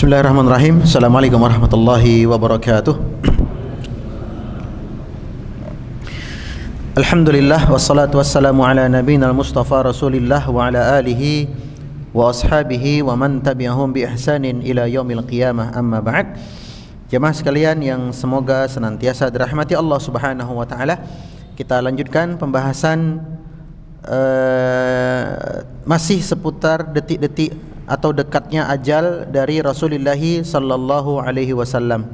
Bismillahirrahmanirrahim. Assalamualaikum warahmatullahi wabarakatuh. Alhamdulillah wassalatu wassalamu ala nabiyina al-mustafa rasulillah wa ala alihi wa ashabihi wa man tabi'ahum bi ihsanin ila yaumil qiyamah, amma ba'd. Jemaah sekalian yang semoga senantiasa dirahmati Allah Subhanahu wa taala, kita lanjutkan pembahasan masih seputar detik-detik atau dekatnya ajal dari Rasulullah sallallahu alaihi wasallam.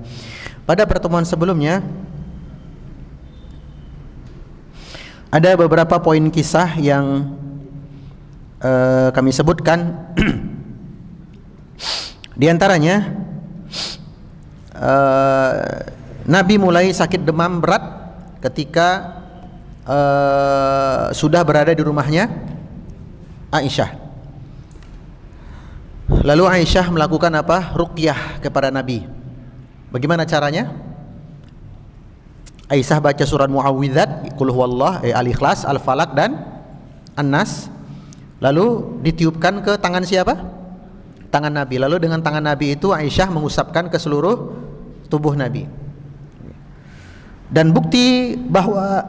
Pada pertemuan sebelumnya ada beberapa poin kisah yang kami sebutkan. Di antaranya Nabi mulai sakit demam berat ketika sudah berada di rumahnya Aisyah. Lalu Aisyah melakukan apa? Ruqyah kepada Nabi. Bagaimana caranya? Aisyah baca surat Muawwidzat, Qul huwallah, Al-Ikhlas, Al-Falaq dan An-Nas. Lalu ditiupkan ke tangan siapa? Tangan Nabi. Lalu dengan tangan Nabi itu Aisyah mengusapkan ke seluruh tubuh Nabi. Dan bukti bahwa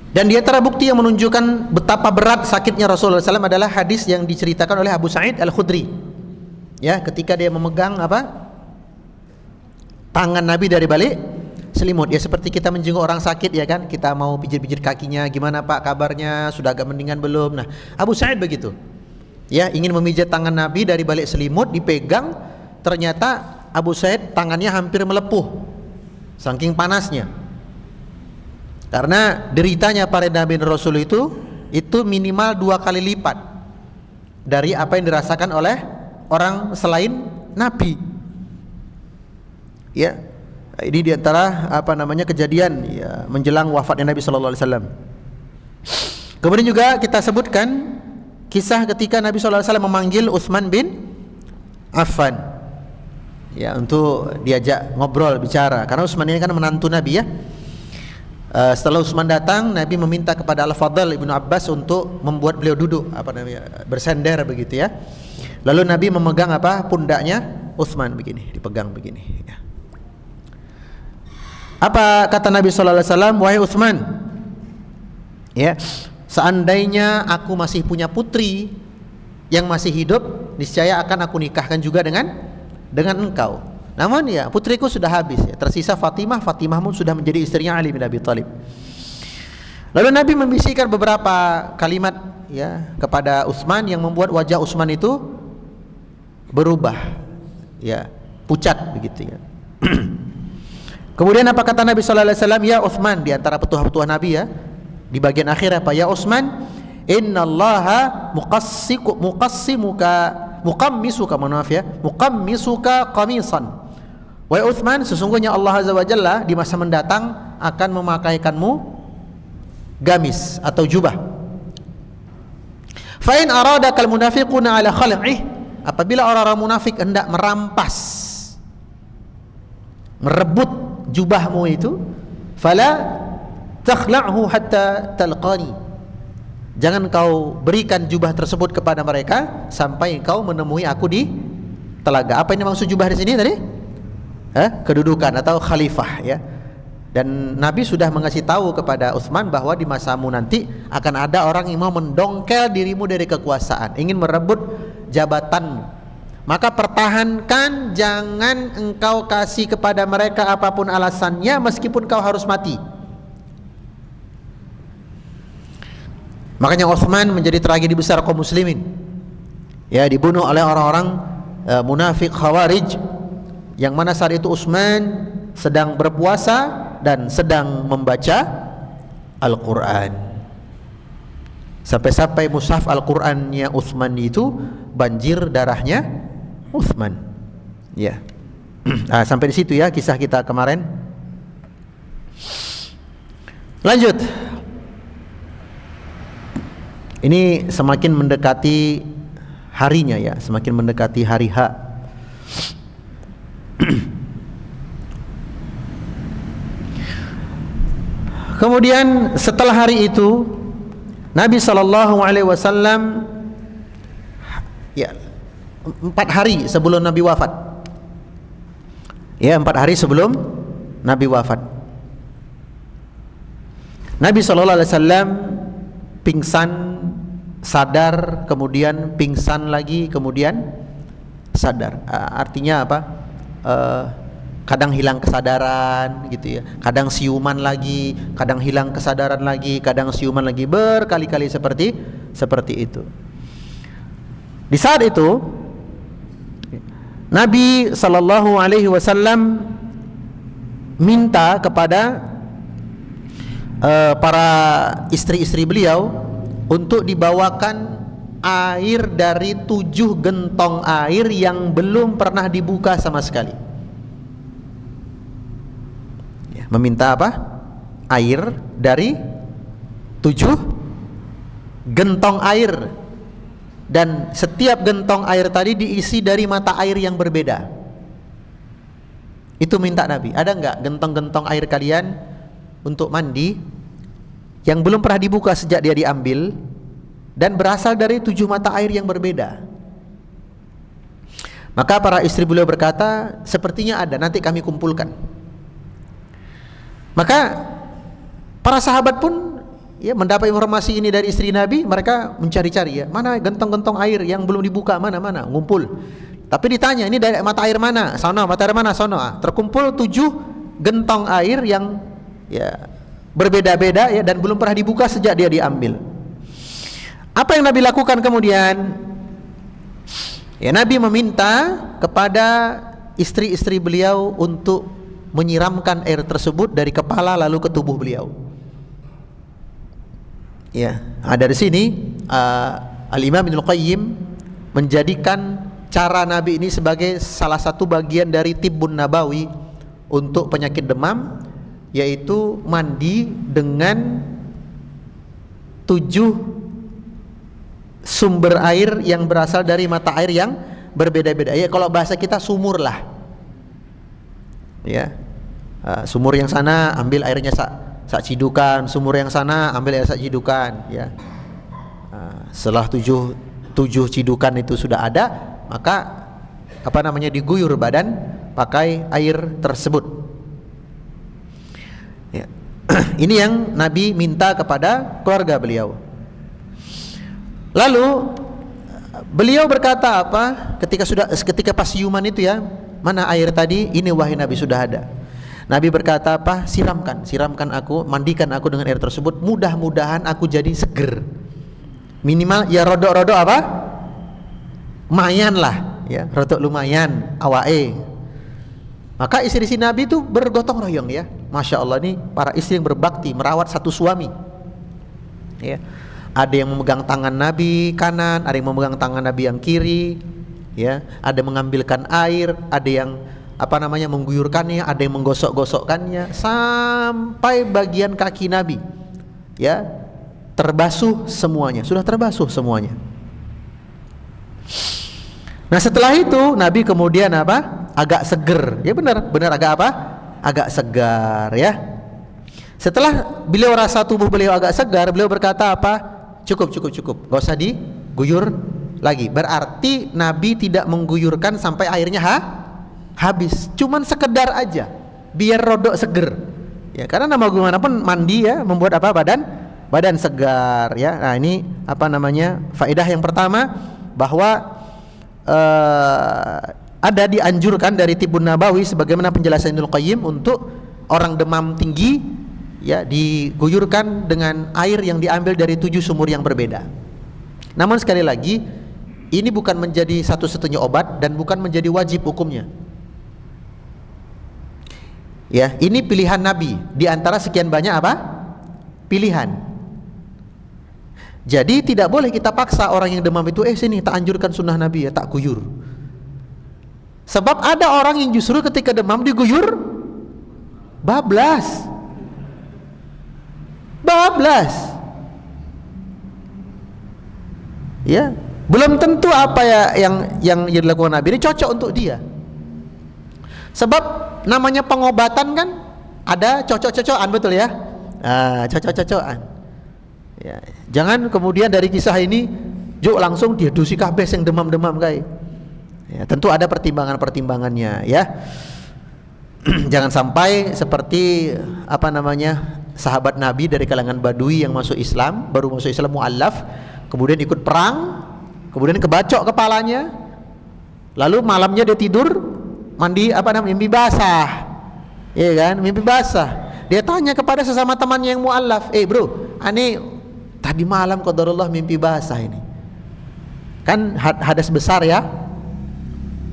dan di antara bukti yang menunjukkan betapa berat sakitnya Rasulullah SAW adalah hadis yang diceritakan oleh Abu Sa'id Al-Khudri. Ya, ketika dia memegang apa? Tangan Nabi dari balik selimut. Ya seperti kita menjenguk orang sakit, ya kan? Kita mau pijit-pijit kakinya, gimana Pak kabarnya? Sudah agak mendingan belum? Nah, Abu Sa'id begitu. Ya, ingin memijat tangan Nabi dari balik selimut, dipegang, ternyata Abu Sa'id tangannya hampir melepuh saking panasnya. Karena deritanya para Nabi dan Rasul itu minimal 2 kali lipat dari apa yang dirasakan oleh orang selain Nabi. Ya, ini diantara kejadian ya, menjelang wafatnya Nabi Sallallahu Alaihi Wasallam. Kemudian juga kita sebutkan kisah ketika Nabi Sallallahu Alaihi Wasallam memanggil Utsman bin Affan, ya, untuk diajak ngobrol bicara. Karena Utsman ini kan menantu Nabi, ya. Setelah Utsman datang, Nabi meminta kepada Al-Fadl Ibnu Abbas untuk membuat beliau duduk, bersender begitu, ya. Lalu Nabi memegang pundaknya Utsman begini, dipegang begini, ya. Apa kata Nabi sallallahu alaihi wasallam? Wahai Utsman, ya, seandainya aku masih punya putri yang masih hidup, niscaya akan aku nikahkan juga dengan engkau. Namun ya putriku sudah habis, ya. Tersisa Fatimah. Fatimah pun sudah menjadi istrinya Ali bin Abi Thalib. Lalu Nabi membisikkan beberapa kalimat, ya, kepada Utsman yang membuat wajah Utsman itu berubah, ya, pucat begitu, ya. Kemudian apa kata Nabi sallallahu alaihi wasallam? Ya Utsman, di antara petuah-petuah Nabi, ya, di bagian akhir apa? Ya Utsman, innallaha muqammisuka qamisan. Wahai Utsman, sesungguhnya Allah Azza wa Jalla di masa mendatang akan memakaikanmu gamis atau jubah. Fa in aradakal munafiquna ala khal'ih, apabila orang-orang munafik hendak merampas, merebut jubahmu itu, fala takhla'hu hatta talqani, jangan kau berikan jubah tersebut kepada mereka sampai kau menemui aku di telaga. Apa ini maksud jubah di sini tadi? Kedudukan atau khalifah, ya. Dan Nabi sudah mengasih tahu kepada Utsman bahwa di masamu nanti akan ada orang yang mau mendongkel dirimu dari kekuasaan, ingin merebut jabatanmu. Maka pertahankan, jangan engkau kasih kepada mereka apapun alasannya, meskipun kau harus mati. Makanya Utsman menjadi tragedi besar kaum muslimin, ya, dibunuh oleh orang-orang munafik Khawarij, yang mana saat itu Utsman sedang berpuasa dan sedang membaca Al-Quran. Sampai-sampai mushaf Al-Qurannya Utsman itu banjir darahnya Utsman, ya. Sampai di situ, ya, kisah kita kemarin. Lanjut. Ini semakin mendekati harinya, ya, semakin mendekati hari H. Kemudian setelah hari itu Nabi sallallahu alaihi wasallam ya 4 hari sebelum Nabi wafat. Ya, 4 hari sebelum Nabi wafat. Nabi sallallahu alaihi wasallam pingsan, sadar, kemudian pingsan lagi, kemudian sadar. Artinya apa? Kadang hilang kesadaran gitu ya, kadang siuman lagi, kadang hilang kesadaran lagi, kadang siuman lagi, berkali-kali seperti itu. Di saat itu Nabi sallallahu alaihi wasallam minta kepada para istri-istri beliau untuk dibawakan air dari 7 gentong air yang belum pernah dibuka sama sekali. Meminta apa? Air dari 7 gentong air, dan setiap gentong air tadi diisi dari mata air yang berbeda. Itu minta Nabi. Ada enggak gentong-gentong air kalian untuk mandi yang belum pernah dibuka sejak dia diambil dan berasal dari 7 mata air yang berbeda? Maka para istri beliau berkata, sepertinya ada, nanti kami kumpulkan. Maka para sahabat pun ya mendapat informasi ini dari istri Nabi, mereka mencari-cari ya, mana gentong-gentong air yang belum dibuka, mana ngumpul. Tapi ditanya, ini dari mata air mana? Sono, mata air mana? Sono. Terkumpul 7 gentong air yang ya berbeda-beda ya, dan belum pernah dibuka sejak dia diambil. Apa yang Nabi lakukan kemudian? Ya, Nabi meminta kepada istri-istri beliau untuk menyiramkan air tersebut dari kepala lalu ke tubuh beliau. Ya, dari sini Al-Imam Ibnul Qayyim menjadikan cara Nabi ini sebagai salah satu bagian dari tibbun nabawi untuk penyakit demam, yaitu mandi dengan 7 sumber air yang berasal dari mata air yang berbeda-beda. Ya, kalau bahasa kita sumur lah. Ya, sumur yang sana ambil airnya sak cidukan, sumur yang sana ambil air sak cidukan. Ya, setelah 7 cidukan itu sudah ada, maka diguyur badan pakai air tersebut. Ya. Ini yang Nabi minta kepada keluarga beliau. Lalu beliau berkata apa? Ketika pas siuman itu ya, mana air tadi? Ini wahai Nabi, sudah ada. Nabi berkata apa? Siramkan aku, mandikan aku dengan air tersebut. Mudah-mudahan aku jadi seger. Minimal ya rodok-rodok apa? Lumayan lah, ya, rodok lumayan awae. Maka istri-istri Nabi itu bergotong royong ya. Masya Allah, nih para istri yang berbakti merawat satu suami. Ya. Ada yang memegang tangan Nabi kanan, ada yang memegang tangan Nabi yang kiri. Ya, ada mengambilkan air, ada yang mengguyurkannya, ada yang menggosok-gosokkannya sampai bagian kaki Nabi. Ya, terbasuh semuanya, sudah terbasuh semuanya. Nah, setelah itu Nabi kemudian apa? Agak seger. Ya benar agak apa? Agak segar ya. Setelah beliau rasa tubuh beliau agak segar, beliau berkata apa? Cukup, enggak usah diguyur lagi. Berarti Nabi tidak mengguyurkan sampai airnya habis, cuman sekedar aja biar rodok seger ya, karena gimana pun mandi ya membuat apa, badan segar ya. Nah, ini faedah yang pertama, bahwa ada dianjurkan dari Tibbun Nabawi sebagaimana penjelasan Ibnul Qayyim untuk orang demam tinggi ya diguyurkan dengan air yang diambil dari 7 sumur yang berbeda. Namun sekali lagi, ini bukan menjadi satu-satunya obat dan bukan menjadi wajib hukumnya. Ya, ini pilihan Nabi di antara sekian banyak apa? Pilihan. Jadi tidak boleh kita paksa orang yang demam itu, sini tak anjurkan sunnah Nabi ya, tak guyur. Sebab ada orang yang justru ketika demam diguyur bablas. Ya, belum tentu apa ya yang dilakukan Nabi ini cocok untuk dia. Sebab namanya pengobatan kan ada cocok-cocokan, betul ya? Cocok-cocokan. Ya, jangan kemudian dari kisah ini juk langsung dia dusi kabeh yang demam-demam kayak. Ya, tentu ada pertimbangan-pertimbangannya ya. Jangan sampai seperti sahabat Nabi dari kalangan Badui yang masuk Islam, baru masuk Islam mu'allaf, kemudian ikut perang, kemudian kebacok kepalanya, lalu malamnya dia tidur mandi mimpi basah, ya kan, mimpi basah. Dia tanya kepada sesama temannya yang mu'allaf, bro, ani tadi malam qadarullah mimpi basah ini, kan hadas besar ya,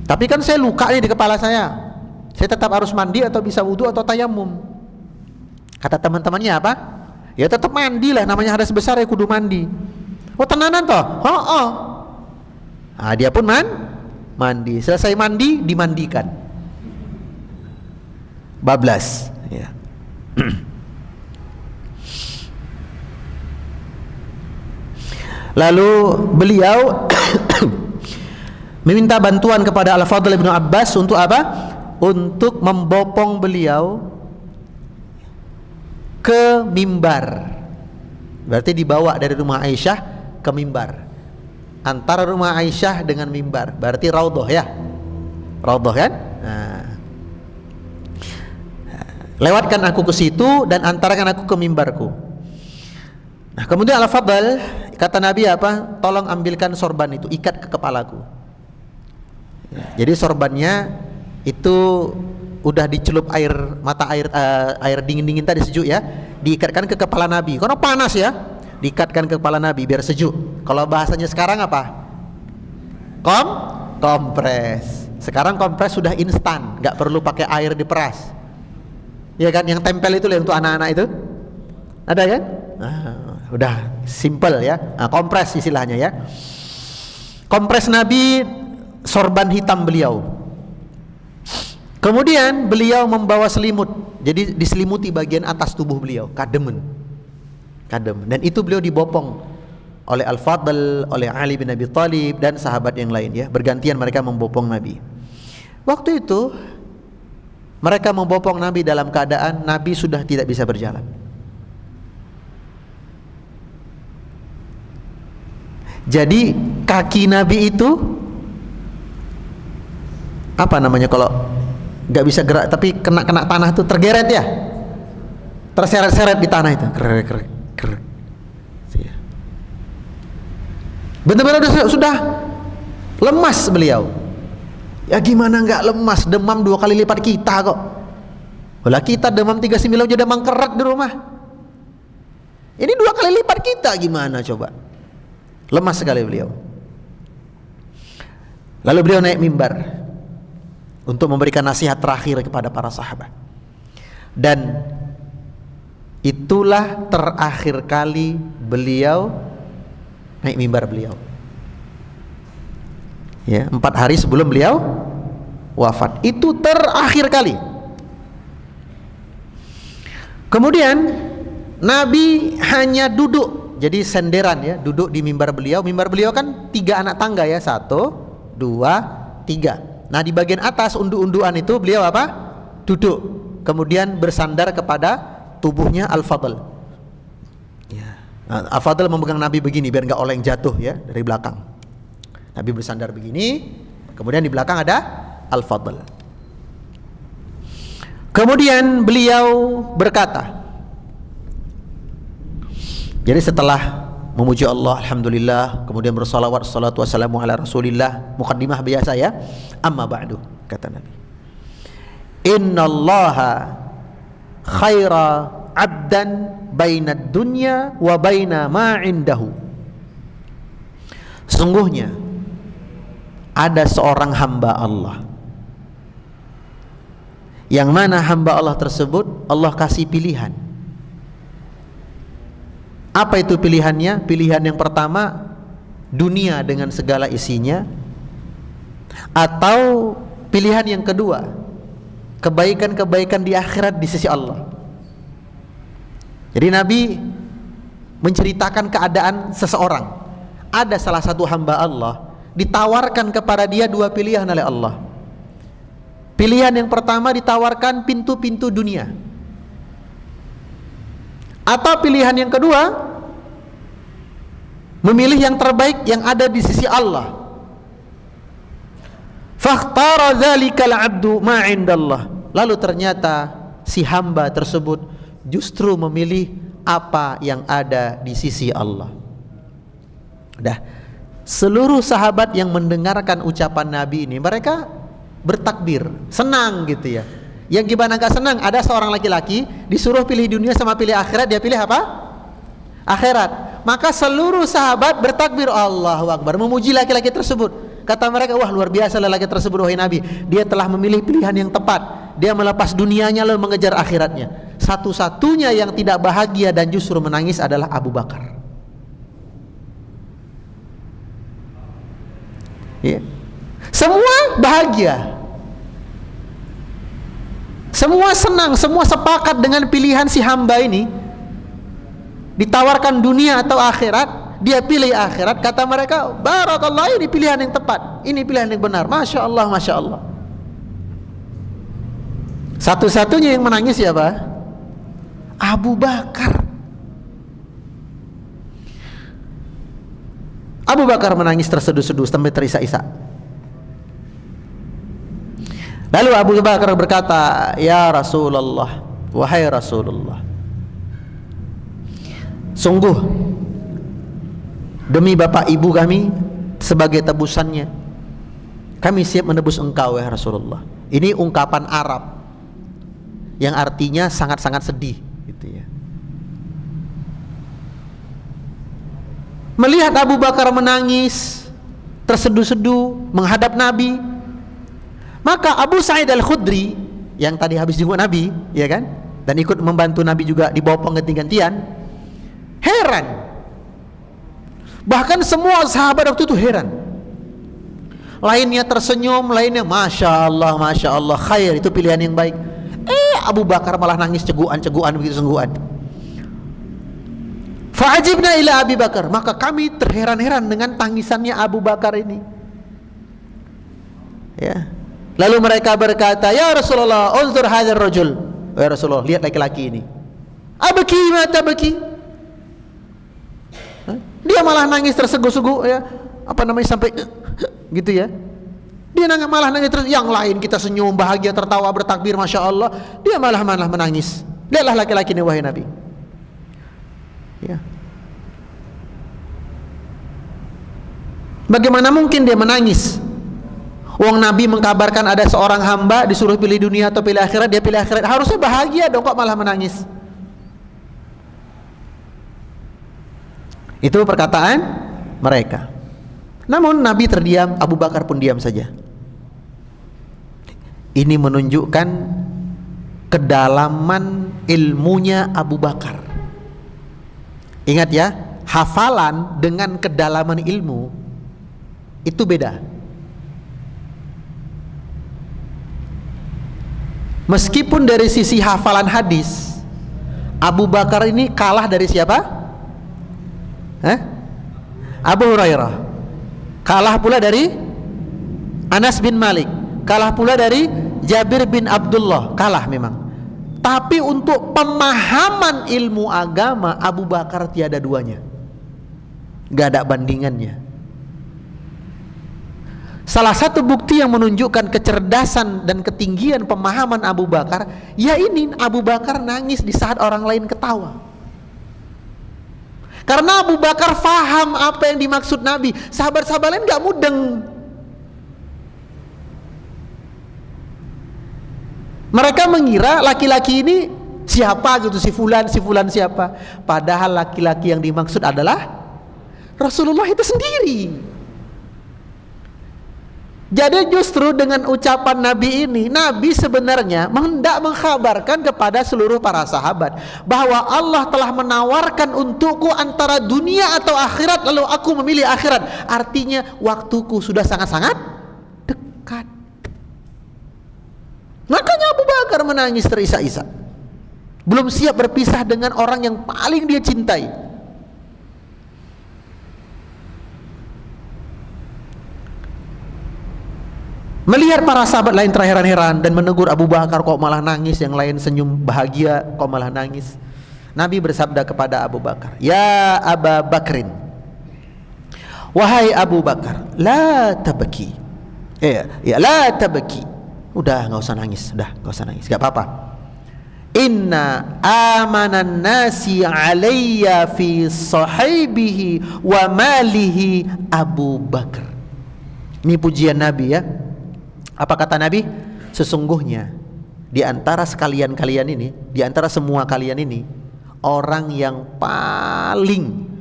tapi kan saya luka nih di kepala saya tetap harus mandi atau bisa wudhu atau tayamum? Kata teman-temannya apa? Ya tetap mandi lah, namanya hadas besar ya kudu mandi. Oh tenanan toh? Oh. Nah, dia pun mandi. Selesai mandi dimandikan. Bablas. Ya. Lalu beliau meminta bantuan kepada Al-Fadl bin Abbas untuk apa? Untuk membopong beliau ke mimbar. Berarti dibawa dari rumah Aisyah ke mimbar. Antara rumah Aisyah dengan mimbar berarti raudhah ya. Raudhah kan? Nah. Lewatkan aku ke situ dan antarkan aku ke mimbarku. Nah, kemudian Al-Fadl kata Nabi apa? Tolong ambilkan sorban itu, ikat ke kepalaku. Ya, jadi sorbannya itu udah dicelup air dingin-dingin tadi sejuk ya, diikatkan ke kepala Nabi karena panas ya, diikatkan ke kepala Nabi biar sejuk. Kalau bahasanya sekarang apa? Kompres. Sekarang kompres sudah instan, nggak perlu pakai air diperas, ya kan? Yang tempel itu yang untuk anak-anak itu ada kan? Udah simple ya. Kompres istilahnya ya. Kompres Nabi, sorban hitam beliau. Kemudian beliau membawa selimut, jadi diselimuti bagian atas tubuh beliau, kadem. Dan itu beliau dibopong oleh Al-Fadl, oleh Ali bin Abi Thalib dan sahabat yang lain ya. Bergantian mereka membopong Nabi. Waktu itu mereka membopong Nabi dalam keadaan Nabi sudah tidak bisa berjalan. Jadi kaki Nabi itu apa namanya kalau nggak bisa gerak tapi kena tanah itu tergeret ya, terseret-seret di tanah itu, benar-benar sudah lemas beliau. Ya gimana nggak lemas, demam 2 kali lipat kita kok. Lah kita demam 39 aja demam keret di rumah, ini 2 kali lipat kita, gimana coba? Lemas sekali beliau. Lalu beliau naik mimbar untuk memberikan nasihat terakhir kepada para sahabat. Dan itulah terakhir kali beliau naik mimbar beliau. Ya, 4 hari sebelum beliau wafat. Itu terakhir kali. Kemudian Nabi hanya duduk, jadi senderan ya, duduk di mimbar beliau. Mimbar beliau kan 3 anak tangga ya, 1, 2, 3. Nah di bagian atas undu-unduan itu beliau apa? Duduk, kemudian bersandar kepada tubuhnya Al-Fadl ya. Nah, Al-Fadl memegang Nabi begini biar nggak oleng jatuh ya dari belakang. Nabi bersandar begini, kemudian di belakang ada Al-Fadl. Kemudian beliau berkata, jadi setelah memuji Allah, alhamdulillah, kemudian bersalawat, salatu wassalamu ala rasulillah, muqaddimah biasa ya. Amma ba'du, kata Nabi, innallaha khaira abdan bainad dunya wa baina ma indahu. Sungguhnya ada seorang hamba Allah, yang mana hamba Allah tersebut Allah kasih pilihan. Apa itu pilihannya? Pilihan yang pertama, dunia dengan segala isinya, atau pilihan yang kedua, kebaikan-kebaikan di akhirat di sisi Allah. Jadi Nabi menceritakan keadaan seseorang. Ada salah satu hamba Allah, ditawarkan kepada dia 2 pilihan oleh Allah. Pilihan yang pertama ditawarkan pintu-pintu dunia, atau pilihan yang kedua memilih yang terbaik yang ada di sisi Allah. Fakhtara dzalikal 'abdu ma 'indallah. Lalu ternyata si hamba tersebut justru memilih apa yang ada di sisi Allah. Dah, seluruh sahabat yang mendengarkan ucapan Nabi ini, mereka bertakbir, senang gitu ya. Yang gimana gak senang? Ada seorang laki-laki disuruh pilih dunia sama pilih akhirat, dia pilih apa? Akhirat. Maka seluruh sahabat bertakbir, Allahu Akbar, memuji laki-laki tersebut. Kata mereka, wah luar biasa lelaki tersebut wahai Nabi, dia telah memilih pilihan yang tepat. Dia melepas dunianya lalu mengejar akhiratnya. Satu-satunya yang tidak bahagia dan justru menangis adalah Abu Bakar. Ya. Semua bahagia, semua senang, semua sepakat dengan pilihan si hamba ini. Ditawarkan dunia atau akhirat, dia pilih akhirat. Kata mereka, barakallah, ini pilihan yang tepat, ini pilihan yang benar. Masya Allah, Masya Allah. Satu-satunya yang menangis siapa? Abu Bakar. Abu Bakar menangis terseduh-seduh sampai terisak-isak. Lalu Abu Bakar berkata, ya Rasulullah, wahai Rasulullah, sungguh demi bapak ibu kami sebagai tebusannya, kami siap menebus engkau ya Rasulullah. Ini ungkapan Arab yang artinya sangat-sangat sedih gitu ya. Melihat Abu Bakar menangis terseduh-seduh menghadap Nabi, maka Abu Sa'id Al-Khudri yang tadi habis jenguk Nabi, ya kan, dan ikut membantu Nabi juga di bawah pengganti-gantian, heran. Bahkan semua sahabat waktu itu heran. Lainnya tersenyum, lainnya Masya Allah, khair, itu pilihan yang baik. Abu Bakar malah nangis ceguan-ceguan begitu sungguhan. Fa'ajibna ila Abi Bakar, maka kami terheran-heran dengan tangisannya Abu Bakar ini. Ya. Lalu mereka berkata, ya Rasulullah, unzur hadzal rajul. Ya Rasulullah, lihat laki-laki ini. Abki ma tabki. Dia malah nangis tersegu-segu ya. Apa namanya sampai gitu ya. Dia malah nangis terus. Yang lain kita senyum, bahagia, tertawa, bertakbir, Masya Allah. Dia malah menangis. Lihatlah laki-laki ini wahai Nabi. Ya. Bagaimana mungkin dia menangis? Wong Nabi mengkabarkan ada seorang hamba disuruh pilih dunia atau pilih akhirat, dia pilih akhirat. Harusnya bahagia dong, kok malah menangis? Itu perkataan mereka. Namun Nabi terdiam, Abu Bakar pun diam saja. Ini menunjukkan kedalaman ilmunya Abu Bakar. Ingat ya, hafalan dengan kedalaman ilmu itu beda. Meskipun dari sisi hafalan hadis Abu Bakar ini kalah dari siapa? Abu Hurairah. Kalah pula dari Anas bin Malik. Kalah pula dari Jabir bin Abdullah. Kalah memang. Tapi untuk pemahaman ilmu agama Abu Bakar tiada duanya. Gak ada bandingannya. Salah satu bukti yang menunjukkan kecerdasan dan ketinggian pemahaman Abu Bakar, ya ini Abu Bakar nangis di saat orang lain ketawa. Karena Abu Bakar faham apa yang dimaksud Nabi. Sahabat-sahabat lain gak mudeng. Mereka mengira laki-laki ini siapa gitu, si fulan siapa. Padahal laki-laki yang dimaksud adalah Rasulullah itu sendiri. Jadi justru dengan ucapan Nabi ini, Nabi sebenarnya hendak mengkhabarkan kepada seluruh para sahabat bahwa Allah telah menawarkan untukku antara dunia atau akhirat, lalu aku memilih akhirat. Artinya waktuku sudah sangat-sangat dekat. Makanya Abu Bakar menangis terisak-isak. Belum siap berpisah dengan orang yang paling dia cintai. Melihat para sahabat lain terheran-heran dan menegur Abu Bakar, kok malah nangis, yang lain senyum bahagia, kok malah nangis. Nabi bersabda kepada Abu Bakar, ya Aba Bakrin, Wahai Abu Bakar, la tabki. Ya, la tabki. Udah, enggak usah nangis, enggak apa-apa. Inna amanan nasi alayya fi sahibihi wa malihi Abu Bakar. Ini pujian Nabi ya. Apa kata Nabi? Sesungguhnya di antara sekalian kalian ini, di antara semua kalian ini, orang yang paling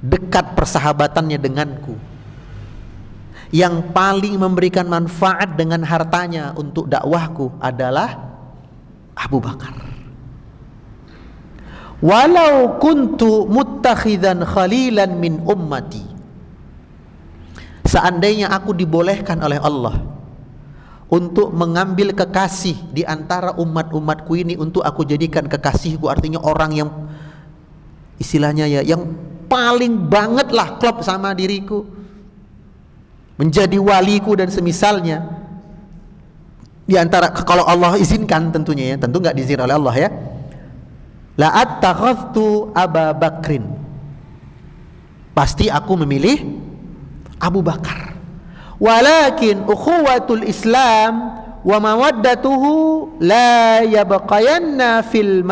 dekat persahabatannya denganku, yang paling memberikan manfaat dengan hartanya untuk dakwahku adalah Abu Bakar. Walau kuntu muttakhidan khalilan min ummati, seandainya aku dibolehkan oleh Allah untuk mengambil kekasih di antara umat-umatku ini untuk aku jadikan kekasihku, artinya orang yang istilahnya ya, yang paling banget lah klop sama diriku, menjadi waliku dan semisalnya. Di antara, kalau Allah izinkan tentunya ya, tentu nggak diizinkan oleh Allah ya. La attakhadtu Aba Bakrin, pasti aku memilih Abu Bakar. Walakin ukhuwatul Islam wa mawaddatuhu la yabqayanna fil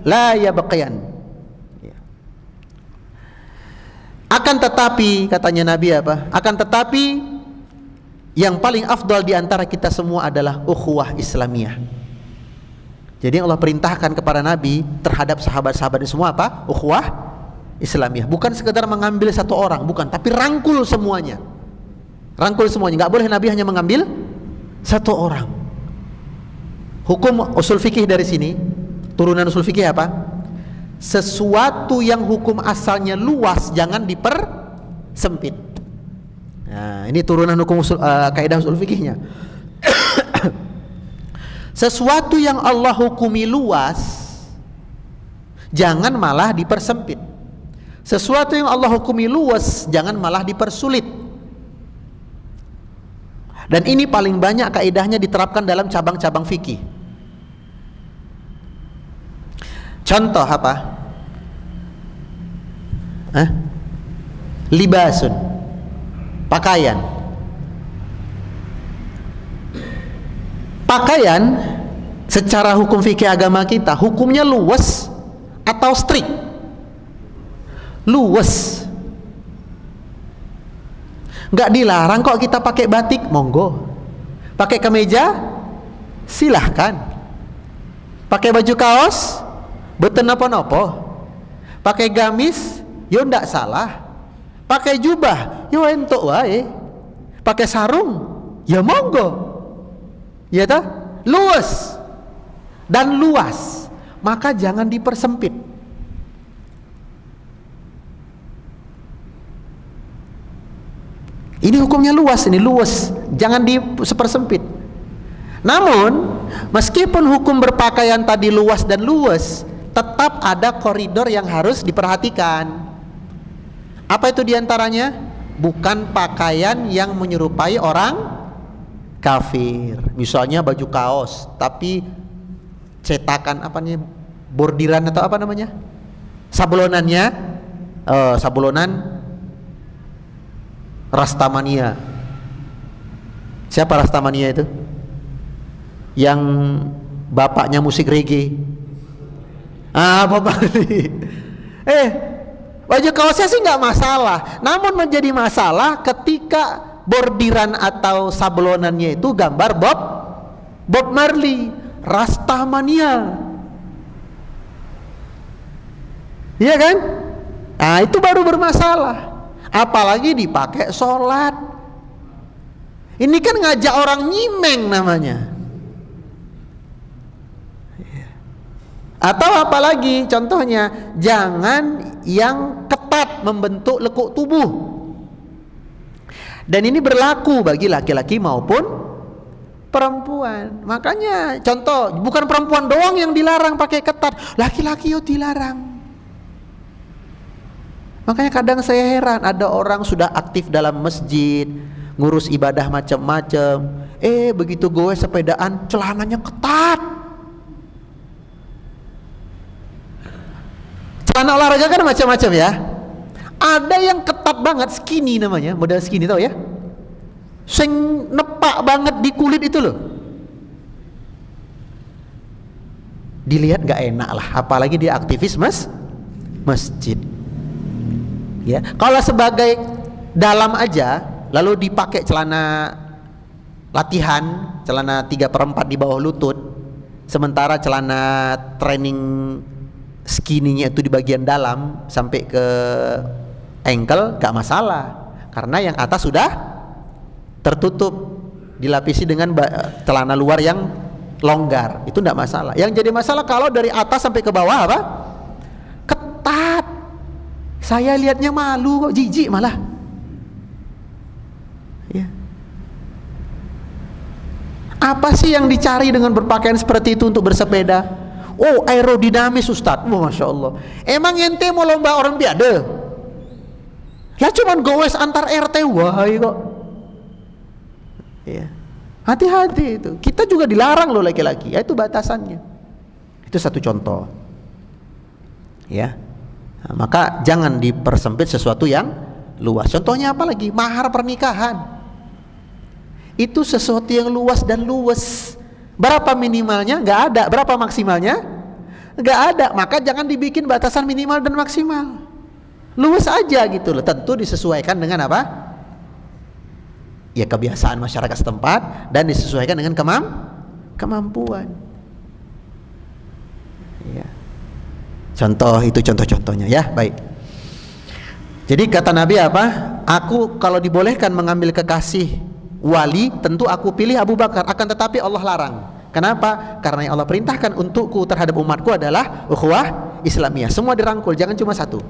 la yabqayan. Akan tetapi, katanya Nabi apa? Akan tetapi yang paling afdal di antara kita semua adalah ukhuwah Islamiyah. Jadi yang Allah perintahkan kepada Nabi terhadap sahabat-sahabat semua apa? Ukhuwah Islamiyah. Bukan sekedar mengambil satu orang, bukan, tapi rangkul semuanya. Rangkul semuanya. Enggak boleh Nabi hanya mengambil satu orang. Hukum usul fikih dari sini, turunan usul fikih apa? Sesuatu yang hukum asalnya luas jangan dipersempit. Nah, ini turunan hukum kaidah usul fikihnya. Sesuatu yang Allah hukumi luas jangan malah dipersempit. Sesuatu yang Allah hukumi luas jangan malah dipersulit. Dan ini paling banyak kaidahnya diterapkan dalam cabang-cabang fikih. Contoh apa? Libasun, pakaian. Pakaian secara hukum fikih agama kita, hukumnya luas atau strict? Luas. Nggak dilarang kok kita pakai batik, monggo. Pakai kemeja, silahkan. Pakai baju kaos, beten apa-apa. Pakai gamis, yo ndak salah. Pakai jubah, yo entuk wae. Pakai sarung, ya monggo. Ya toh? Luas dan luas, maka jangan dipersempit. Ini hukumnya luas, ini luas, jangan dipersempit. Namun meskipun hukum berpakaian tadi luas dan luas, tetap ada koridor yang harus diperhatikan. Apa itu diantaranya? Bukan pakaian yang menyerupai orang kafir. Misalnya baju kaos tapi cetakan apa nih, bordiran atau apa namanya, sablonannya sablonan Rastamania. Siapa Rastamania itu? Yang bapaknya musik reggae. Bapak ini. Baju kaosnya sih nggak masalah. Namun menjadi masalah ketika bordiran atau sablonannya itu gambar Bob Marley, Rastamania. Iya kan? Nah, itu baru bermasalah. Apalagi dipakai sholat. Ini kan ngajak orang nyimeng namanya. Atau apalagi contohnya, jangan yang ketat membentuk lekuk tubuh. Dan ini berlaku bagi laki-laki maupun perempuan. Makanya contoh, bukan perempuan doang yang dilarang pakai ketat, laki-laki yo dilarang. Makanya kadang saya heran, ada orang sudah aktif dalam masjid, ngurus ibadah macam-macam, begitu gue sepedaan celananya ketat. Celana olahraga kan macam-macam ya. Ada yang ketat banget, skinny namanya, model skinny, tau ya? Sing nepak banget di kulit itu loh. Dilihat gak enak lah, apalagi dia aktivis masjid. Ya, kalau sebagai dalam aja, lalu dipakai celana latihan, celana 3/4 di bawah lutut, sementara celana training skinny-nya itu di bagian dalam sampai ke ankle, gak masalah, karena yang atas sudah tertutup, dilapisi dengan celana luar yang longgar, itu gak masalah. Yang jadi masalah kalau dari atas sampai ke bawah apa? Ketat. Saya lihatnya malu kok, jijik malah. Ya. Apa sih yang dicari dengan berpakaian seperti itu untuk bersepeda? Oh, aerodinamis Ustadz. Oh, Masya Allah. Emang ente mau lomba olimpiade? Lah cuman gowes antar RT, wahai kok. Ya. Hati-hati itu. Kita juga dilarang loh laki-laki. Ya, itu batasannya. Itu satu contoh. Ya. Nah, maka jangan dipersempit sesuatu yang luas. Contohnya apa lagi? Mahar pernikahan. Itu sesuatu yang luas dan luwes. Berapa minimalnya? Nggak ada. Berapa maksimalnya? Nggak ada. Maka jangan dibikin batasan minimal dan maksimal. Luwes aja gitu loh. Tentu disesuaikan dengan apa? Ya kebiasaan masyarakat setempat dan disesuaikan dengan kemampuan. Ya. Contoh itu contoh-contohnya ya, baik. Jadi kata Nabi apa? Aku kalau dibolehkan mengambil kekasih wali, tentu aku pilih Abu Bakar. Akan tetapi Allah larang. Kenapa? Karena yang Allah perintahkan untukku terhadap umatku adalah ukhuwah Islamiyah. Semua dirangkul, jangan cuma satu.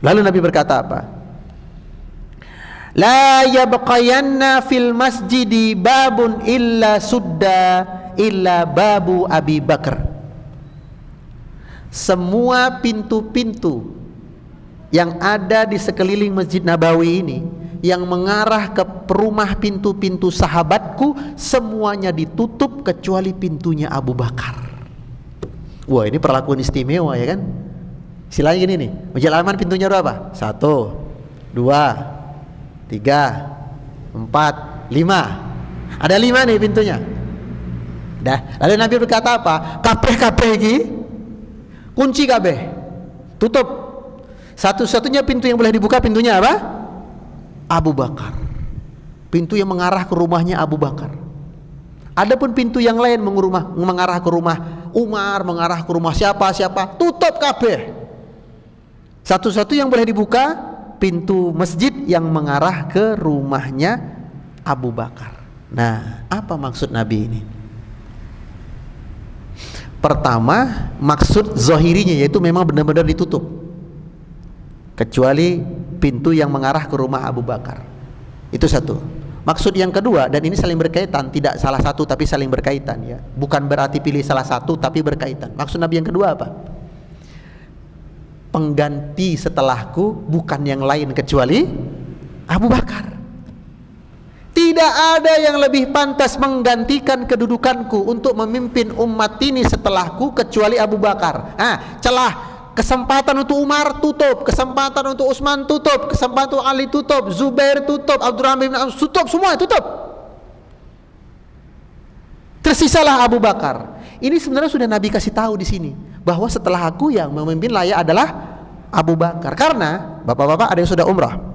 Lalu Nabi berkata apa? La yabqayanna fil masjidi babun illa sudda illa babu Abi Bakar. Semua pintu-pintu yang ada di sekeliling Masjid Nabawi ini yang mengarah ke rumah pintu-pintu sahabatku semuanya ditutup kecuali pintunya Abu Bakar. Wah, ini perlakuan istimewa ya kan? Istilahnya gini nih, Masjid Al-Aman pintunya berapa? 1, 2, 3, 4, 5. Ada 5 nih pintunya. Dah, lalu Nabi berkata apa? Kabeh iki kunci kabeh, tutup. Satu-satunya pintu yang boleh dibuka pintunya apa? Abu Bakar. Pintu yang mengarah ke rumahnya Abu Bakar. Adapun pintu yang lain mengarah ke rumah Umar, mengarah ke rumah siapa, tutup kabeh. Satu-satu yang boleh dibuka pintu masjid yang mengarah ke rumahnya Abu Bakar. Nah, apa maksud Nabi ini? Pertama, maksud zahirinya yaitu memang benar-benar ditutup kecuali pintu yang mengarah ke rumah Abu Bakar. Itu satu. Maksud yang kedua, dan ini saling berkaitan, tidak salah satu tapi saling berkaitan ya. Bukan berarti pilih salah satu tapi berkaitan. Maksud Nabi yang kedua apa? Pengganti setelahku bukan yang lain kecuali Abu Bakar. Tidak ada yang lebih pantas menggantikan kedudukanku untuk memimpin umat ini setelahku kecuali Abu Bakar. Celah kesempatan untuk Umar tutup, kesempatan untuk Utsman tutup, kesempatan untuk Ali tutup, Zubair tutup, Abdurrahman bin Auf tutup, semua tutup. Tersisalah Abu Bakar. Ini sebenarnya sudah Nabi kasih tahu di sini bahwa setelah aku yang memimpin layak adalah Abu Bakar. Karena bapak-bapak ada yang sudah umrah.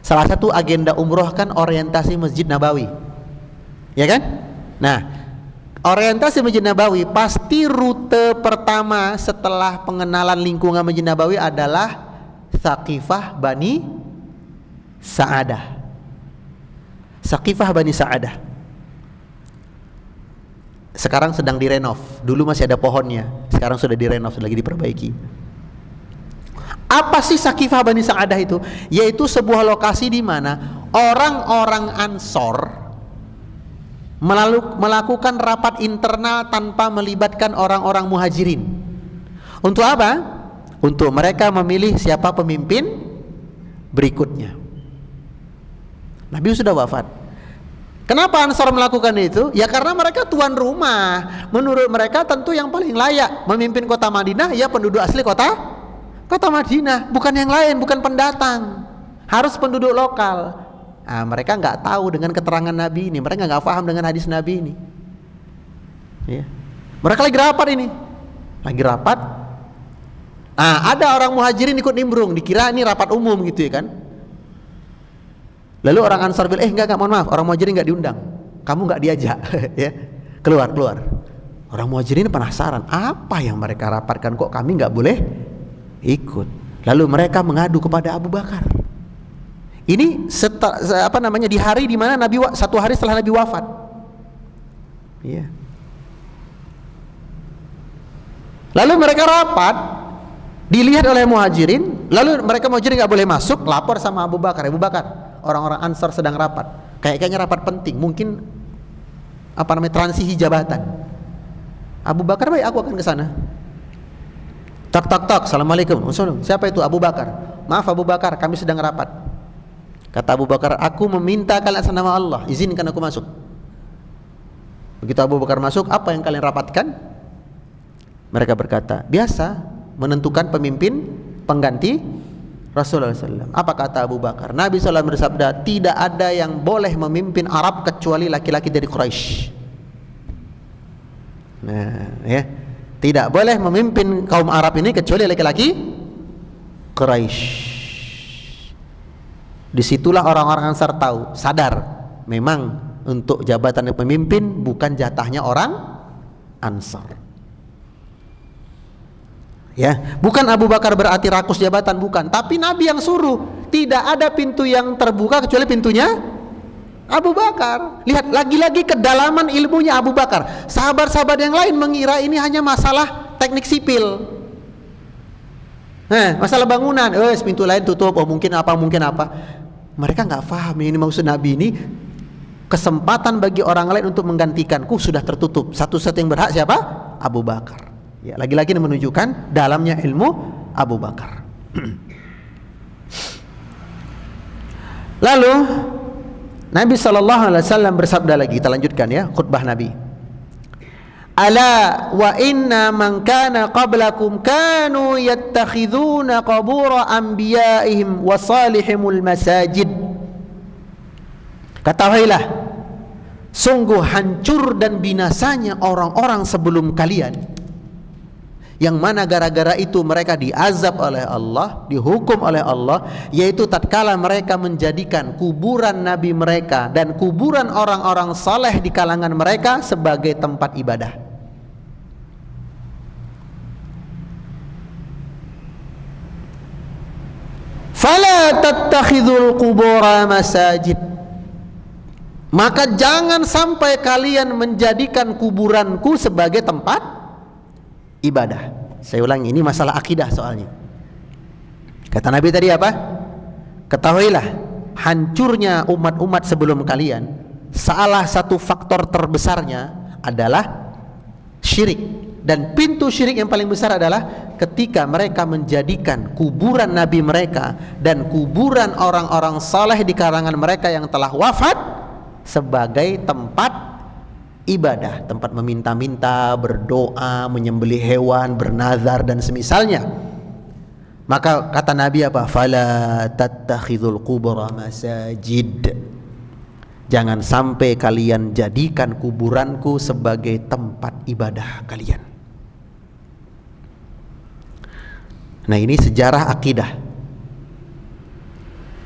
Salah satu agenda umroh kan orientasi Masjid Nabawi, ya kan? Nah, orientasi Masjid Nabawi pasti rute pertama setelah pengenalan lingkungan Masjid Nabawi adalah Saqifah Bani Sa'adah. Saqifah Bani Sa'adah sekarang sedang direnov. Dulu masih ada pohonnya, sekarang sudah direnov, lagi diperbaiki. Apa sih Saqifah Bani Sa'adah itu? Yaitu sebuah lokasi di mana orang-orang Ansor melakukan rapat internal tanpa melibatkan orang-orang Muhajirin. Untuk apa? Untuk mereka memilih siapa pemimpin berikutnya. Nabi sudah wafat. Kenapa Ansor melakukan itu? Ya karena mereka tuan rumah. Menurut mereka tentu yang paling layak memimpin kota Madinah ya penduduk asli kota Kota Madinah, bukan yang lain, bukan pendatang, harus penduduk lokal. Nah, mereka nggak tahu dengan keterangan Nabi ini, mereka nggak paham dengan hadis Nabi ini. Ya. Mereka lagi rapat ini, lagi rapat. Nah, ada orang muhajirin ikut nimbrung, dikira ini rapat umum gitu ya kan. Lalu orang Ansar bilang, enggak, mohon maaf, orang muhajirin nggak diundang, kamu nggak diajak, ya, keluar. Orang muhajirin penasaran, apa yang mereka rapatkan kok kami nggak boleh ikut. Lalu mereka mengadu kepada Abu Bakar. Ini di hari di mana Nabi satu hari setelah Nabi wafat. Iya. Lalu mereka rapat, dilihat oleh muhajirin, lalu mereka muhajirin nggak boleh masuk, lapor sama Abu Bakar. Abu Bakar, orang-orang Ansar sedang rapat. Kayaknya rapat penting, mungkin transisi jabatan. Abu Bakar, baik, aku akan ke sana. Tak, assalamualaikum. Siapa itu? Abu Bakar. Maaf Abu Bakar, kami sedang rapat. Kata Abu Bakar, aku meminta kalian atas nama Allah, izinkan aku masuk. Begitu Abu Bakar masuk, apa yang kalian rapatkan? Mereka berkata, biasa menentukan pemimpin pengganti Rasulullah SAW. Apa kata Abu Bakar? Nabi SAW bersabda, tidak ada yang boleh memimpin Arab kecuali laki-laki dari Quraisy. Nah, ya, tidak boleh memimpin kaum Arab ini kecuali laki-laki Quraisy. Disitulah orang-orang Ansar tahu, sadar, memang untuk jabatan pemimpin bukan jatahnya orang Ansar. Ya, bukan Abu Bakar berarti rakus jabatan, bukan. Tapi Nabi yang suruh, tidak ada pintu yang terbuka kecuali pintunya Abu Bakar. Lihat lagi-lagi kedalaman ilmunya Abu Bakar. Sahabat-sahabat yang lain mengira ini hanya masalah teknik sipil. Masalah bangunan, pintu lain tutup, mungkin apa. Mereka nggak paham ini maksud Nabi ini. Kesempatan bagi orang lain untuk menggantikanku sudah tertutup. Satu-satu yang berhak siapa? Abu Bakar. Ya, lagi-lagi ini menunjukkan dalamnya ilmu Abu Bakar. Lalu Nabi SAW bersabda lagi, kita lanjutkan ya khutbah Nabi. Ala wa inna man kana qablakum kanu yattakhidhuna qabura anbiya'ihim wa salihimul masajid. Ketahuilah, sungguh hancur dan binasanya orang-orang sebelum kalian, yang mana gara-gara itu mereka diazab oleh Allah, dihukum oleh Allah, yaitu tatkala mereka menjadikan kuburan nabi mereka dan kuburan orang-orang saleh di kalangan mereka sebagai tempat ibadah. Fala tattakhidhul qubura masajid, maka jangan sampai kalian menjadikan kuburanku sebagai tempat ibadah. Saya ulangi, ini masalah akidah soalnya. Kata Nabi tadi apa? Ketahuilah, hancurnya umat-umat sebelum kalian, salah satu faktor terbesarnya adalah syirik. Dan pintu syirik yang paling besar adalah ketika mereka menjadikan kuburan nabi mereka dan kuburan orang-orang saleh di kalangan mereka yang telah wafat sebagai tempat ibadah, tempat meminta-minta, berdoa, menyembelih hewan, bernazar dan semisalnya. Maka kata Nabi apa? Fala tattakhidul qubura masajid. Jangan sampai kalian jadikan kuburanku sebagai tempat ibadah kalian. Nah, ini sejarah akidah.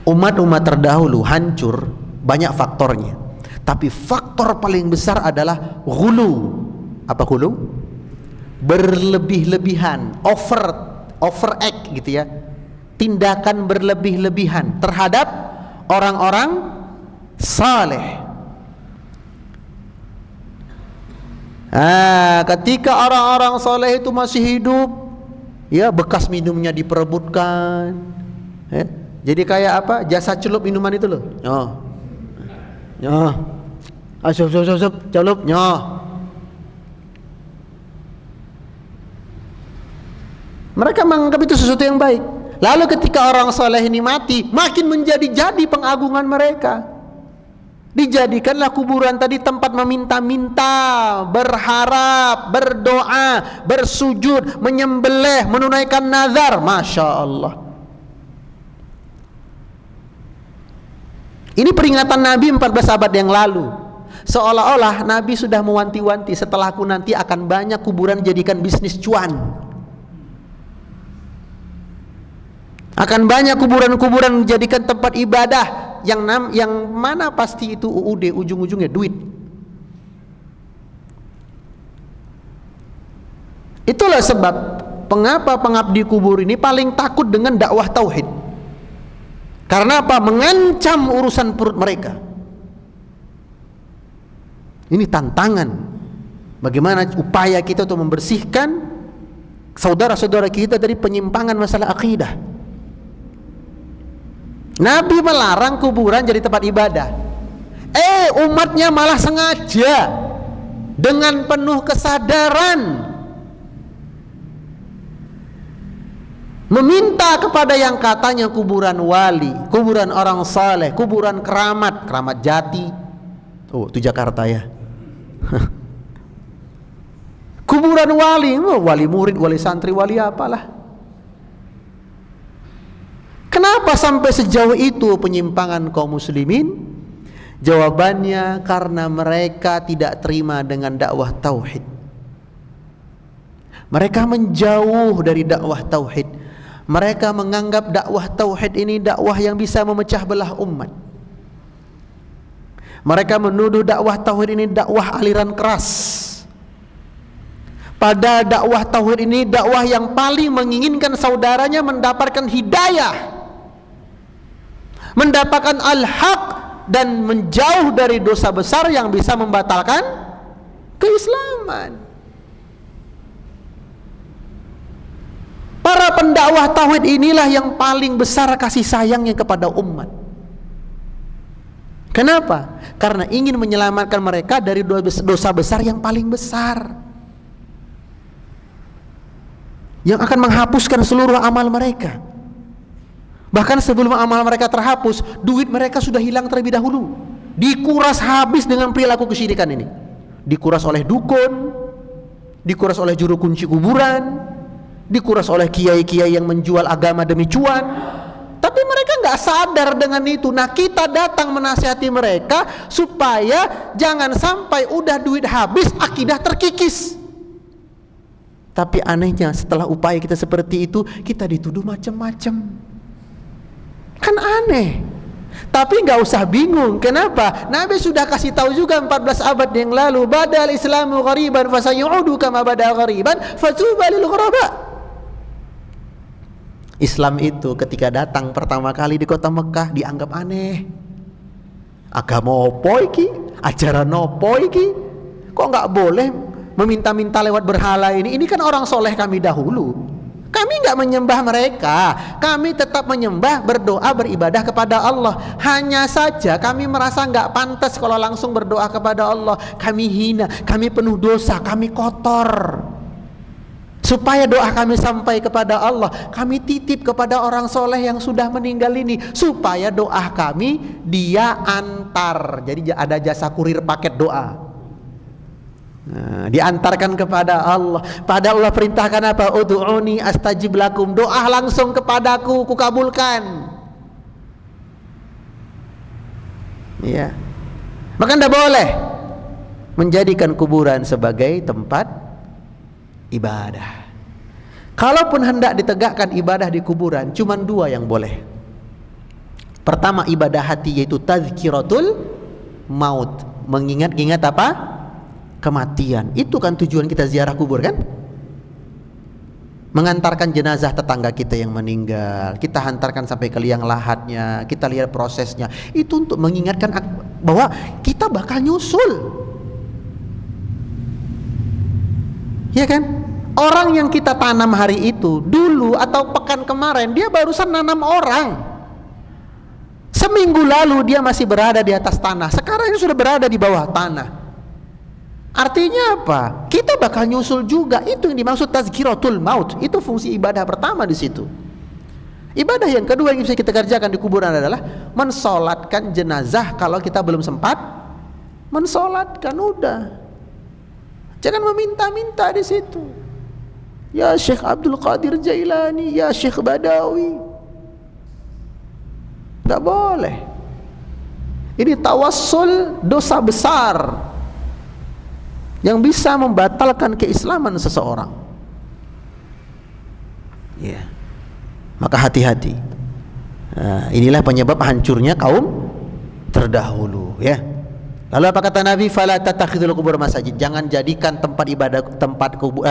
Umat-umat terdahulu hancur banyak faktornya. Tapi faktor paling besar adalah ghulu. Apa ghulu? Berlebih-lebihan, overact gitu ya. Tindakan berlebih-lebihan terhadap orang-orang saleh. Ketika orang-orang saleh itu masih hidup, ya, bekas minumnya diperebutkan. Jadi kayak apa? Jasa celup minuman itu loh. Celup, Mereka menganggap itu sesuatu yang baik. Lalu ketika orang soleh ini mati, makin menjadi-jadi pengagungan mereka. Dijadikanlah kuburan tadi tempat meminta-minta, berharap, berdoa, bersujud, menyembelih, menunaikan nazar. Masya Allah. Ini peringatan Nabi 14 abad yang lalu. Seolah-olah Nabi sudah mewanti-wanti, setelahku nanti akan banyak kuburan dijadikan bisnis cuan. Akan banyak kuburan-kuburan dijadikan tempat ibadah yang mana pasti itu UUD, ujung-ujungnya duit. Itulah sebab mengapa pengabdi kubur ini paling takut dengan dakwah tauhid. Karena apa? Mengancam urusan perut mereka. Ini tantangan. Bagaimana upaya kita untuk membersihkan saudara-saudara kita dari penyimpangan masalah akidah. Nabi melarang kuburan jadi tempat ibadah. Umatnya malah sengaja dengan penuh kesadaran meminta kepada yang katanya kuburan wali, kuburan orang saleh, kuburan keramat, keramat jati. Oh, itu Jakarta ya. Kuburan wali, wali murid, wali santri, wali apalah. Kenapa sampai sejauh itu penyimpangan kaum muslimin? Jawabannya karena mereka tidak terima dengan dakwah tauhid. Mereka menjauh dari dakwah tauhid. Mereka menganggap dakwah tauhid ini dakwah yang bisa memecah belah umat. Mereka menuduh dakwah tauhid ini dakwah aliran keras. Pada dakwah tauhid ini dakwah yang paling menginginkan saudaranya mendapatkan hidayah, mendapatkan al-haq, dan menjauh dari dosa besar yang bisa membatalkan keislaman. Para pendakwah tauhid inilah yang paling besar kasih sayangnya kepada umat. Kenapa? Karena ingin menyelamatkan mereka dari dosa besar yang paling besar, yang akan menghapuskan seluruh amal mereka. Bahkan sebelum amal mereka terhapus, duit mereka sudah hilang terlebih dahulu. Dikuras habis dengan perilaku kesyirikan ini. Dikuras oleh dukun, dikuras oleh juru kunci kuburan, dikuras oleh kiai-kiai yang menjual agama demi cuan. Tapi mereka nggak sadar dengan itu. Nah, kita datang menasihati mereka supaya jangan sampai udah duit habis, akidah terkikis. Tapi anehnya setelah upaya kita seperti itu, kita dituduh macam-macam. Kan aneh. Tapi nggak usah bingung. Kenapa? Nabi sudah kasih tahu juga 14 abad yang lalu, badal islamu ghariban fasayu'udu kama bada ghariban fatuba lil ghuraba. Islam itu ketika datang pertama kali di kota Mekah dianggap aneh. Agama opo iki? Ajaran opo iki? Kok nggak boleh meminta-minta lewat berhala ini? Ini kan orang soleh kami dahulu. Kami nggak menyembah mereka, kami tetap menyembah, berdoa, beribadah kepada Allah. Hanya saja kami merasa nggak pantas kalau langsung berdoa kepada Allah. Kami hina, kami penuh dosa, kami kotor. Supaya doa kami sampai kepada Allah, kami titip kepada orang soleh yang sudah meninggal ini, supaya doa kami dia antar. Jadi ada jasa kurir paket doa. Nah, diantarkan kepada Allah. Pada Allah perintahkan apa? Ud'uni astajib lakum. Doa langsung kepadaku, kukabulkan. Ya. Maka tidak boleh menjadikan kuburan sebagai tempat ibadah. Kalaupun hendak ditegakkan ibadah di kuburan, cuma dua yang boleh. Pertama, ibadah hati, yaitu tazkiratul maut, mengingat-ingat apa? Kematian. Itu kan tujuan kita ziarah kubur kan? Mengantarkan jenazah tetangga kita yang meninggal, kita hantarkan sampai ke liang lahatnya, kita lihat prosesnya. Itu untuk mengingatkan bahwa kita bakal nyusul. Ya kan? Orang yang kita tanam hari itu, dulu atau pekan kemarin, dia barusan nanam orang. Seminggu lalu dia masih berada di atas tanah, sekarang ini sudah berada di bawah tanah. Artinya apa? Kita bakal nyusul juga. Itu yang dimaksud tazkiratul maut. Itu fungsi ibadah pertama di situ. Ibadah yang kedua yang bisa kita kerjakan di kuburan adalah mensolatkan jenazah kalau kita belum sempat mensolatkan. Udah, jangan meminta-minta di situ. Ya Syekh Abdul Qadir Jailani, ya Syekh Badawi, nggak boleh. Ini tawassul dosa besar yang bisa membatalkan keislaman seseorang. Ya, maka hati-hati. Nah, inilah penyebab hancurnya kaum terdahulu, ya. Lalu apa kata Nabi? Fala tattakhidul qubur masajid. Jangan jadikan tempat ibadah,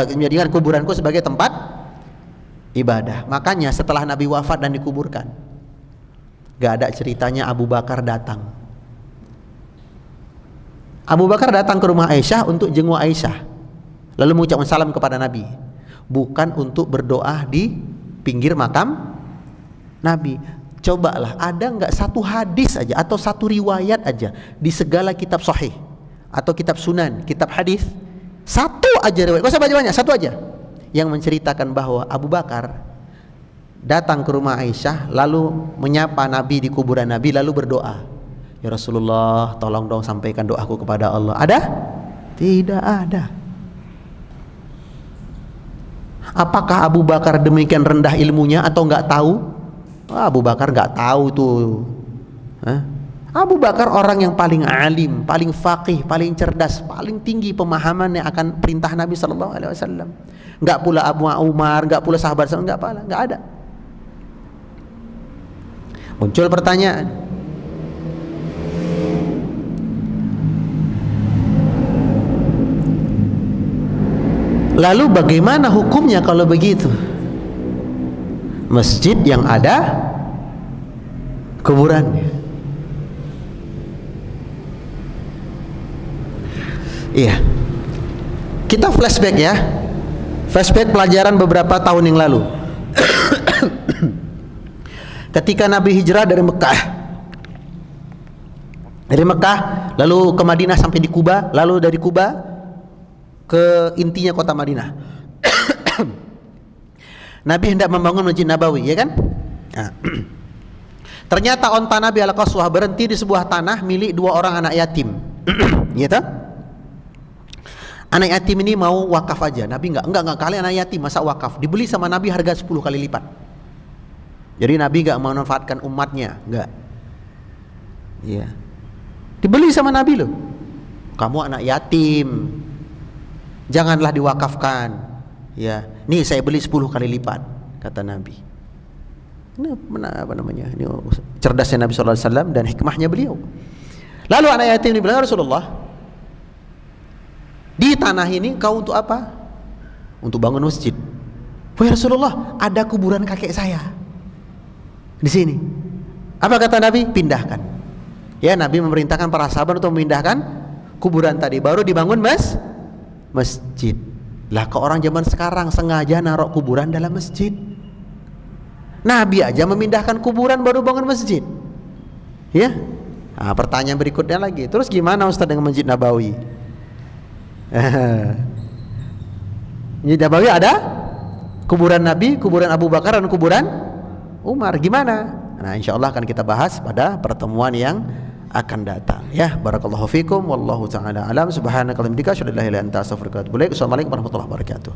jadikan kuburanku sebagai tempat ibadah. Makanya setelah Nabi wafat dan dikuburkan, gak ada ceritanya Abu Bakar datang. Abu Bakar datang ke rumah Aisyah untuk jenguk Aisyah, lalu mengucapkan salam kepada Nabi, bukan untuk berdoa di pinggir makam Nabi. Cobalah, ada nggak satu hadis aja atau satu riwayat aja di segala kitab sahih atau kitab sunan, kitab hadis, satu aja riwayat, nggak usah banyak-banyak, satu aja yang menceritakan bahwa Abu Bakar datang ke rumah Aisyah lalu menyapa Nabi di kuburan Nabi lalu berdoa, ya Rasulullah, tolong dong sampaikan doaku kepada Allah. Ada? Tidak ada. Apakah Abu Bakar demikian rendah ilmunya atau nggak tahu? Abu Bakar nggak tahu tuh. Abu Bakar orang yang paling alim, paling faqih, paling cerdas, paling tinggi pemahamannya akan perintah Nabi Sallallahu Alaihi Wasallam. Nggak pula Abu Umar, nggak pula sahabat, nggak ada. Muncul pertanyaan, lalu bagaimana hukumnya kalau begitu? Masjid yang ada kuburannya. Iya, kita flashback ya, flashback pelajaran beberapa tahun yang lalu. Ketika Nabi hijrah dari Mekah lalu ke Madinah sampai di Kuba, lalu dari Kuba ke intinya kota Madinah. Nabi hendak membangun Masjid Nabawi, ya kan? Nah, ternyata onta Nabi al-Qaswah berhenti di sebuah tanah milik dua orang anak yatim. Gitu? Anak yatim ini mau wakaf aja. Nabi enggak, kalian anak yatim masa wakaf? Dibeli sama Nabi harga 10 kali lipat. Jadi Nabi enggak memanfaatkan umatnya, enggak. Iya. Dibeli sama Nabi loh. Kamu anak yatim, janganlah diwakafkan. Ya, nih saya beli 10 kali lipat, kata Nabi. Ini apa namanya? Ini cerdasnya Nabi sallallahu alaihi wasallam dan hikmahnya beliau. Lalu anak yatim ini bilang, Rasulullah, di tanah ini kau untuk apa? Untuk bangun masjid. Wahai Rasulullah, ada kuburan kakek saya di sini. Apa kata Nabi? Pindahkan. Ya, Nabi memerintahkan para sahabat untuk memindahkan kuburan tadi, baru dibangun masjid. Lah ke orang zaman sekarang sengaja narok kuburan dalam masjid. Nabi aja memindahkan kuburan baru bangun masjid. Ya. Nah, pertanyaan berikutnya lagi, terus gimana Ustaz dengan Masjid Nabawi? Masjid Nabawi ada kuburan Nabi, kuburan Abu Bakar dan kuburan Umar. Gimana? Nah, insyaallah akan kita bahas pada pertemuan yang akan datang, ya. Barakallahu fikum, wallahu ta'ala alam. Subhanakallahumma wa bihamdika asyhadu an la ilaha illa anta astaghfiruka wa atubu ilaik. Assalamualaikum warahmatullahi wabarakatuh.